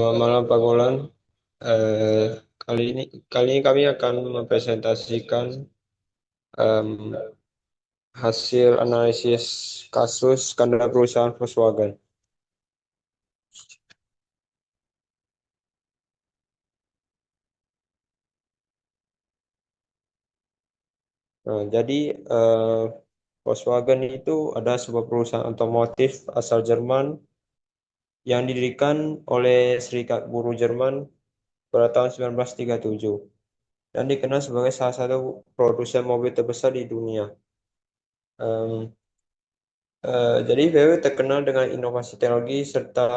Selamat malam Pak Golan. Eh, kali ini kami akan mempresentasikan em, hasil analisis kasus skandal perusahaan Volkswagen. Nah, jadi eh, Volkswagen itu adalah sebuah perusahaan otomotif asal Jerman yang didirikan oleh Serikat Buruh Jerman pada tahun 1937 dan dikenal sebagai salah satu produsen mobil terbesar di dunia. Em, jadi VW terkenal dengan inovasi teknologi serta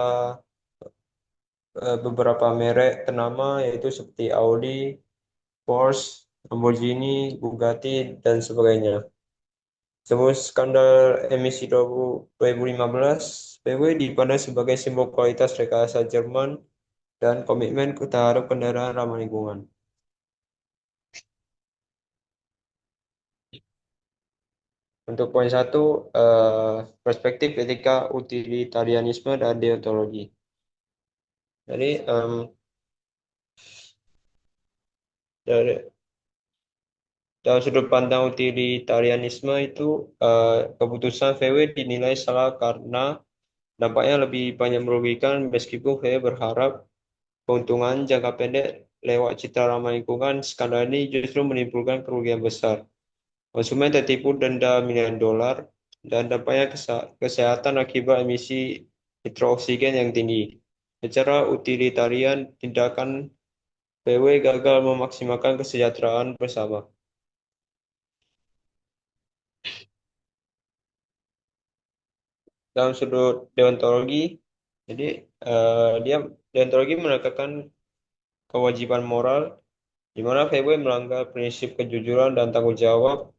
beberapa merek ternama yaitu seperti Audi, Porsche, Lamborghini, Bugatti, dan sebagainya. Sebelum skandal emisi 2015, BMW dipandang sebagai simbol kualitas rekayasa Jerman dan komitmen terhadap kendaraan ramah lingkungan. Untuk poin satu, perspektif etika utilitarianisme dan deontologi. Jadi, dari dalam sudut pandang utilitarianisme itu, keputusan VW dinilai salah karena dampaknya lebih banyak merugikan meskipun VW berharap keuntungan jangka pendek lewat citra ramah lingkungan. Skandal ini justru menimbulkan kerugian besar. Konsumen tertipu denda miliaran dolar dan dampaknya kesehatan akibat emisi nitrooksigen yang tinggi. Secara utilitarian, tindakan VW gagal memaksimalkan kesejahteraan bersama. Dalam sudut deontologi, jadi dia deontologi menekankan kewajiban moral di mana VW melanggar prinsip kejujuran dan tanggung jawab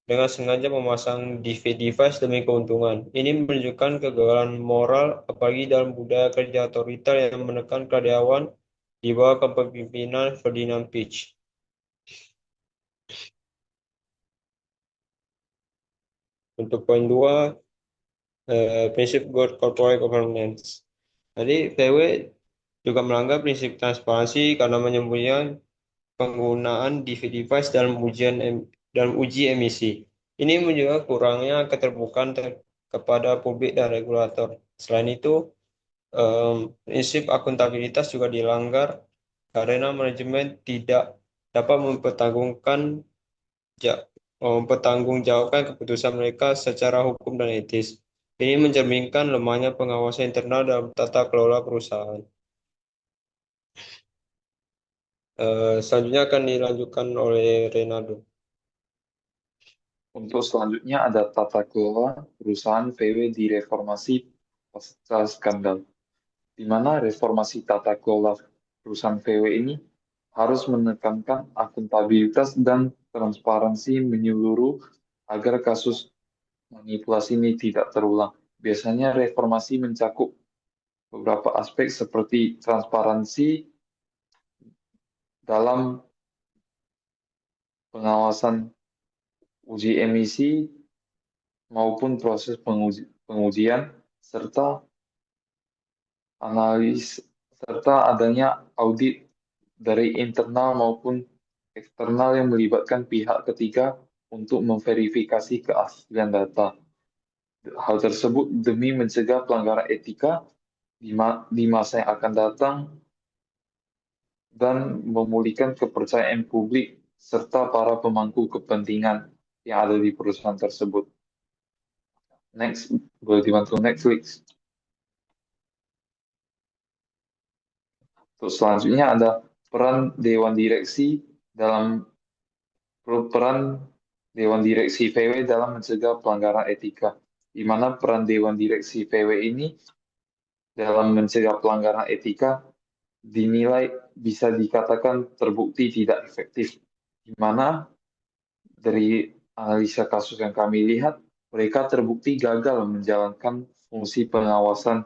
dengan sengaja memasang device demi keuntungan. Ini menunjukkan kegagalan moral apalagi dalam budaya kerja otoriter yang menekan karyawan di bawah kepemimpinan Ferdinand Piech. Untuk poin dua, prinsip good corporate governance. Jadi VW juga melanggar prinsip transparansi karena menyembunyikan penggunaan device dalam uji emisi. Ini menunjukkan kurangnya keterbukaan kepada publik dan regulator. Selain itu, prinsip akuntabilitas juga dilanggar karena manajemen tidak dapat mempertanggungjawabkan keputusan mereka secara hukum dan etis. Ini mencerminkan lemahnya pengawasan internal dalam tata kelola perusahaan. Selanjutnya akan dilanjutkan oleh Renado. Untuk selanjutnya ada tata kelola perusahaan VW di reformasi pasca skandal, di mana reformasi tata kelola perusahaan VW ini harus menekankan akuntabilitas dan transparansi menyeluruh agar kasus manipulasi ini tidak terulang. Biasanya reformasi mencakup beberapa aspek seperti transparansi dalam pengawasan uji emisi maupun proses pengujian, serta analis serta adanya audit dari internal maupun eksternal yang melibatkan pihak ketiga untuk memverifikasi keaslian data. Hal tersebut demi mencegah pelanggaran etika di masa yang akan datang dan memulihkan kepercayaan publik serta para pemangku kepentingan yang ada di perusahaan tersebut. Next, boleh dibantu next, please. Terus selanjutnya ada peran Dewan Direksi dalam peran Dewan Direksi VW dalam mencegah pelanggaran etika, di mana peran Dewan Direksi VW ini dalam mencegah pelanggaran etika dinilai bisa dikatakan terbukti tidak efektif, di mana dari analisa kasus yang kami lihat, mereka terbukti gagal menjalankan fungsi pengawasan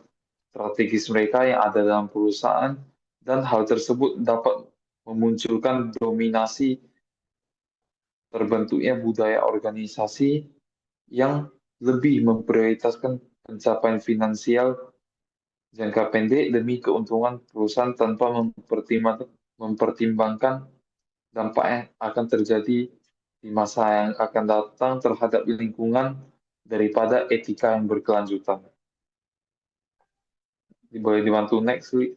strategis mereka yang ada dalam perusahaan, dan hal tersebut dapat memunculkan dominasi terbentuknya budaya organisasi yang lebih memprioritaskan pencapaian finansial jangka pendek demi keuntungan perusahaan tanpa mempertimbangkan dampak yang akan terjadi di masa yang akan datang terhadap lingkungan daripada etika yang berkelanjutan. Boleh dibantu next, Wi?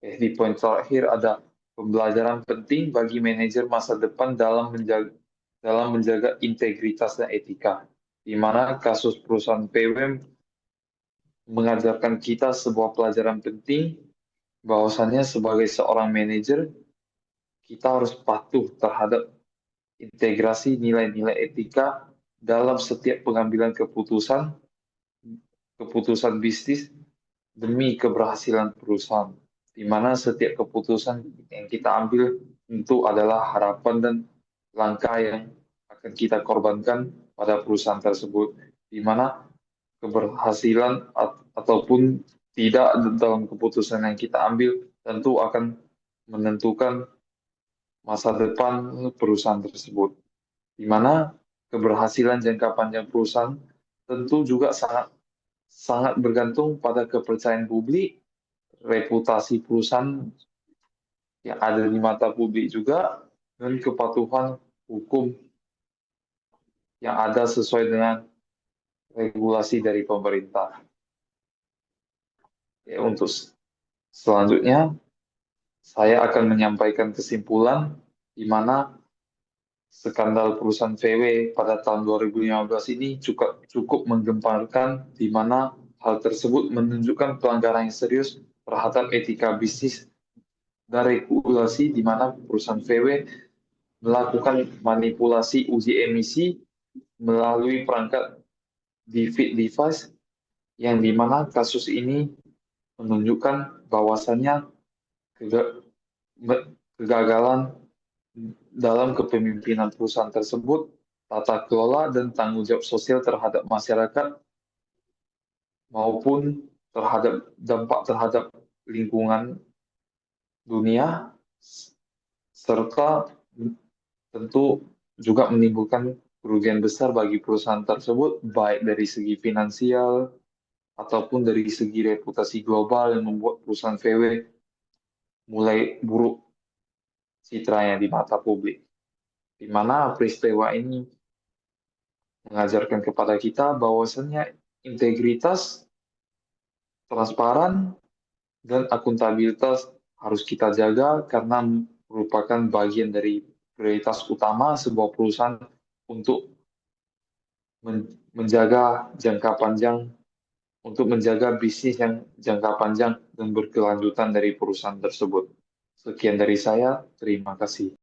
Di poin terakhir ada pembelajaran penting bagi manajer masa depan dalam menjaga integritas dan etika, di mana kasus perusahaan PW mengajarkan kita sebuah pelajaran penting bahwasannya sebagai seorang manajer kita harus patuh terhadap integrasi nilai-nilai etika dalam setiap pengambilan keputusan bisnis demi keberhasilan perusahaan, di mana setiap keputusan yang kita ambil tentu adalah harapan dan langkah yang akan kita korbankan pada perusahaan tersebut, di mana keberhasilan ataupun tidak dalam keputusan yang kita ambil tentu akan menentukan masa depan perusahaan tersebut, di mana keberhasilan jangka panjang perusahaan tentu juga sangat sangat bergantung pada kepercayaan publik, reputasi perusahaan yang ada di mata publik juga, dan kepatuhan hukum yang ada sesuai dengan regulasi dari pemerintah. Ya, untuk selanjutnya, saya akan menyampaikan kesimpulan di mana skandal perusahaan VW pada tahun 2015 ini cukup menggemparkan, di mana hal tersebut menunjukkan pelanggaran yang serius terhadap etika bisnis dan regulasi, di mana perusahaan VW melakukan manipulasi uji emisi melalui perangkat defeat device, yang di mana kasus ini menunjukkan bahwasannya kegagalan dalam kepemimpinan perusahaan tersebut, tata kelola dan tanggung jawab sosial terhadap masyarakat maupun dampak terhadap lingkungan dunia, serta tentu juga menimbulkan kerugian besar bagi perusahaan tersebut, baik dari segi finansial ataupun dari segi reputasi global, yang membuat perusahaan VW mulai buruk citranya di mata publik. Di mana peristiwa ini mengajarkan kepada kita bahwasannya integritas, transparan, dan akuntabilitas harus kita jaga karena merupakan bagian dari prioritas utama sebuah perusahaan untuk menjaga jangka panjang, untuk menjaga bisnis yang jangka panjang dan berkelanjutan dari perusahaan tersebut. Sekian dari saya, terima kasih.